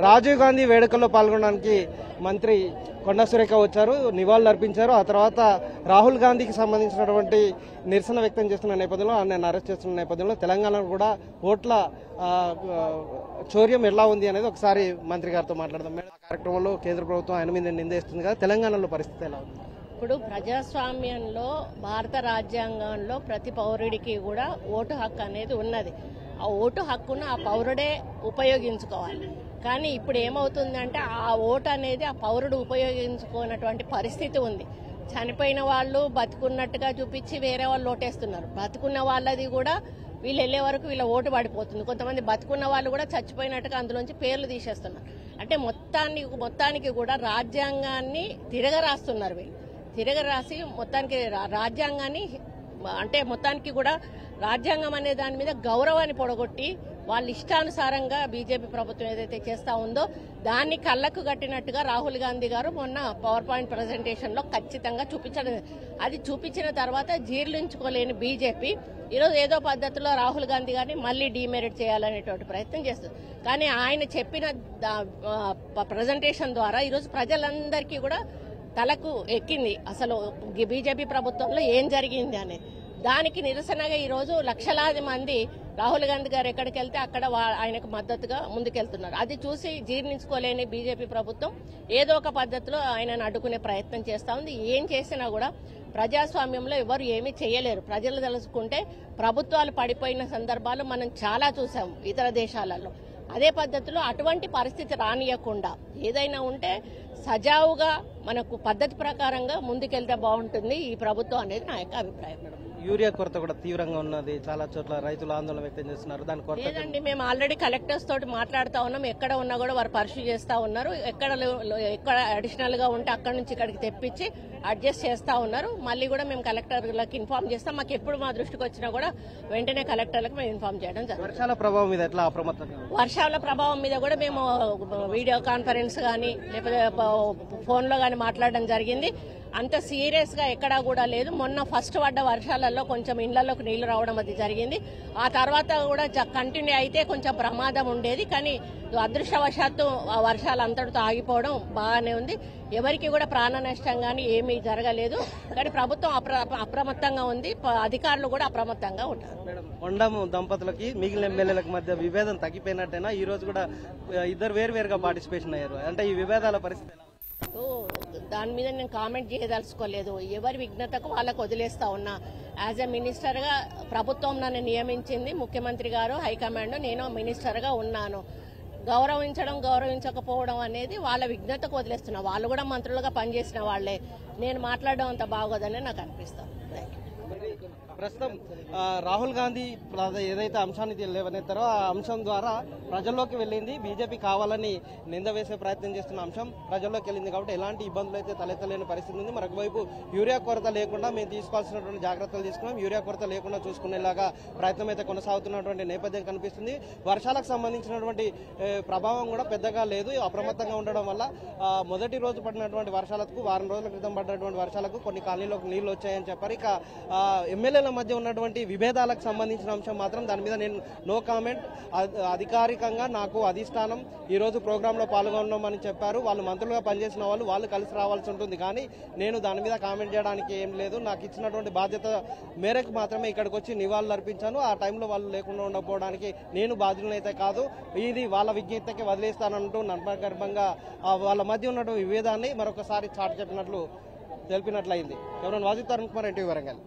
రాజీవ్ గాంధీ వేడుకల్లో పాల్గొనడానికి మంత్రి కొండా సురేఖ వచ్చారు, నివాళులు అర్పించారు. ఆ తర్వాత రాహుల్ గాంధీకి సంబంధించినటువంటి నిరసన వ్యక్తం చేస్తున్న నేపథ్యంలో ఆయన అరెస్ట్ చేస్తున్న నేపథ్యంలో తెలంగాణలో కూడా ఓట్ల చౌర్యం ఎలా ఉంది అనేది ఒకసారి మంత్రి గారితో మాట్లాడదాం. మేడం, కార్యక్రమంలో కేంద్ర ప్రభుత్వం ఆయన మీద నిందేస్తుంది కదా, తెలంగాణలో పరిస్థితి ఎలా ఉంది? ఇప్పుడు ప్రజాస్వామ్యంలో భారత రాజ్యాంగంలో ప్రతి పౌరుడికి కూడా ఓటు హక్కు అనేది ఉన్నది. ఆ ఓటు హక్కును ఆ పౌరుడే ఉపయోగించుకోవాలి. కానీ ఇప్పుడు ఏమవుతుందంటే ఆ ఓటు అనేది ఆ పౌరుడు ఉపయోగించుకున్నటువంటి పరిస్థితి ఉంది. చనిపోయిన వాళ్ళు బతుకున్నట్టుగా చూపించి వేరే వాళ్ళు ఓటేస్తున్నారు. బతుకున్న వాళ్ళది కూడా వీళ్ళు వెళ్లే వరకు వీళ్ళ ఓటు పడిపోతుంది. కొంతమంది బతుకున్న వాళ్ళు కూడా చచ్చిపోయినట్టుగా అందులోంచి పేర్లు తీసేస్తున్నారు. అంటే మొత్తానికి కూడా రాజ్యాంగాన్ని తిరగరాస్తున్నారు. వీళ్ళు తిరగరాసి మొత్తానికి రాజ్యాంగాన్ని అంటే మొత్తానికి కూడా రాజ్యాంగం అనే దాని మీద గౌరవాన్ని పొడగొట్టి వాళ్ళ ఇష్టానుసారంగా బీజేపీ ప్రభుత్వం ఏదైతే చేస్తా ఉందో దాన్ని కళ్ళకు కట్టినట్టుగా రాహుల్ గాంధీ గారు మొన్న పవర్ పాయింట్ ప్రజెంటేషన్ లో ఖచ్చితంగా చూపించిన తర్వాత జీర్ణించుకోలేని బీజేపీ ఈరోజు ఏదో పద్ధతిలో రాహుల్ గాంధీ గారిని మళ్లీ డీమెరిట్ చేయాలనేటువంటి ప్రయత్నం చేస్తుంది. కానీ ఆయన చెప్పిన ప్రజెంటేషన్ ద్వారా ఈరోజు ప్రజలందరికీ కూడా తలకు ఎక్కింది అసలు బీజేపీ ప్రభుత్వంలో ఏం జరిగింది అనేది. దానికి నిరసనగా ఈరోజు లక్షలాది మంది రాహుల్ గాంధీ గారు ఎక్కడికి వెళ్తే అక్కడ ఆయనకు మద్దతుగా ముందుకెళ్తున్నారు. అది చూసి జీర్ణించుకోలేని బీజేపీ ప్రభుత్వం ఏదో ఒక పద్ధతిలో ఆయనను అడ్డుకునే ప్రయత్నం చేస్తా ఉంది. ఏం చేసినా కూడా ప్రజాస్వామ్యంలో ఎవరు ఏమీ చేయలేరు. ప్రజలు తెలుసుకుంటే ప్రభుత్వాలు పడిపోయిన సందర్భాలు మనం చాలా చూసాం ఇతర దేశాలలో. అదే పద్ధతిలో అటువంటి పరిస్థితి రానియకుండా ఏదైనా ఉంటే సజావుగా మనకు పద్ధతి ప్రకారంగా ముందుకెళ్తే బాగుంటుంది ఈ ప్రభుత్వం అనేది నా యొక్క అభిప్రాయం. యూరియా కొరత కూడా తీవ్రంగా ఉన్నది, చాలా చోట్ల రైతులు ఆందోళన వ్యక్తం చేస్తున్నారు. దాని కొరత లేదండి, మేము ఆల్రెడీ కలెక్టర్స్ తోటి మాట్లాడుతా ఉన్నాం. ఎక్కడ ఉన్నా కూడా వారు పర్సూ చేస్తా ఉన్నారు. ఎక్కడ అడిషనల్ గా ఉంటే అక్కడ నుంచి ఇక్కడికి తెప్పించి అడ్జస్ట్ చేస్తా ఉన్నారు. మళ్ళీ కూడా మేము కలెక్టర్లకు ఇన్ఫార్మ్ చేస్తాం. మాకు ఎప్పుడు మా దృష్టికి వచ్చినా కూడా వెంటనే కలెక్టర్లకు మేము ఇన్ఫార్మ్ చేయడం జరుగుతుంది. వర్షాల ప్రభావం మీద ఎట్లా అప్రమత్తంగా? వర్షాల ప్రభావం మీద కూడా మేము వీడియో కాన్ఫరెన్స్ కానీ లేకపోతే ఫోన్ లో కానీ మాట్లాడడం జరిగింది. అంత సీరియస్ గా ఎక్కడా కూడా లేదు. మొన్న ఫస్ట్ పడ్డ వర్షాలలో కొంచెం ఇళ్లలోకి నీళ్లు రావడం అది జరిగింది. ఆ తర్వాత కూడా కంటిన్యూ అయితే కొంచెం ప్రమాదం ఉండేది. కానీ అదృష్టవశాత్తు ఆ వర్షాలు అంతటితో ఆగిపోవడం బాగానే ఉంది. ఎవరికి కూడా ప్రాణ నష్టం కానీ ఏమీ జరగలేదు. కానీ ప్రభుత్వం అప్రమత్తంగా ఉంది, అధికారులు కూడా అప్రమత్తంగా ఉంటారు. కొండం దంపతులకి మిగిలిన ఎమ్మెల్యేలకు మధ్య విభేదం తగ్గిపోయినట్టేనా? ఈ రోజు కూడా ఇద్దరు వేరువేరుగా పార్టిసిపేషన్ అయ్యారు. అంటే ఈ విభేదాల పరిస్థితి దాని మీద నేను కామెంట్ చేయదలుచుకోలేదు. ఎవరి విఘ్నతకు వాళ్ళకు వదిలేస్తా ఉన్నా. యాజ్ ఎ మినిస్టర్ గా ప్రభుత్వం నన్ను నియమించింది, ముఖ్యమంత్రి గారు, హైకమాండ్, నేను మినిస్టర్ గా ఉన్నాను. గౌరవించకపోవడం అనేది వాళ్ళ విఘ్నతకు వదిలేస్తున్నా. వాళ్ళు కూడా మంత్రులుగా పనిచేసిన వాళ్లే. నేను మాట్లాడడం అంత బాగోదని నాకు అనిపిస్తాను. ప్రస్తుతం రాహుల్ గాంధీ ఏదైతే అంశాన్ని లేవనెత్తారో ఆ అంశం ద్వారా ప్రజల్లోకి వెళ్ళింది. బీజేపీ కావాలని నింద వేసే ప్రయత్నం చేస్తున్న అంశం ప్రజల్లోకి వెళ్ళింది కాబట్టి ఎలాంటి ఇబ్బందులు అయితే తలెత్తలేని పరిస్థితి ఉంది. మరొకవైపు యూరియా కొరత లేకుండా మేము తీసుకోవాల్సినటువంటి జాగ్రత్తలు తీసుకున్నాం. యూరియా కొరత లేకుండా చూసుకునేలాగా ప్రయత్నం అయితే కొనసాగుతున్నటువంటి నేపథ్యం కనిపిస్తుంది. వర్షాలకు సంబంధించినటువంటి ప్రభావం కూడా పెద్దగా లేదు. అప్రమత్తంగా ఉండడం వల్ల మొదటి రోజు పడినటువంటి వర్షాలకు, వారం రోజుల క్రితం పడినటువంటి వర్షాలకు కొన్ని కాలనీలోకి నీళ్లు వచ్చాయని చెప్పారు. ఇక ఎమ్మెల్యేల మధ్య ఉన్నటువంటి విభేదాలకు సంబంధించిన అంశం మాత్రం దాని మీద నేను నో కామెంట్. అధికారికంగా నాకు అధిష్టానం ఈ రోజు ప్రోగ్రామ్ లో పాల్గొన్నామని చెప్పారు. వాళ్ళు మంత్రులుగా పనిచేసిన వాళ్ళు కలిసి రావాల్సి ఉంటుంది. కానీ నేను దాని మీద కామెంట్ చేయడానికి ఏం లేదు. నాకు ఇచ్చినటువంటి బాధ్యత మేరకు మాత్రమే ఇక్కడికి వచ్చి నివాళులు అర్పించాను. ఆ టైంలో వాళ్ళు లేకుండా ఉండకపోవడానికి నేను బాధ్యులనైతే కాదు. ఇది వాళ్ళ విజ్ఞతకి వదిలేస్తానంటూ నర్మగర్భంగా వాళ్ళ మధ్య ఉన్నటువంటి విభేదాన్ని మరొకసారి చాటి చెప్పినట్లు తెలిపినట్లయింది. ఎవరైనా వాజిత్ తరుణ్ కుమార్, ఎన్టీవీ వరంగల్.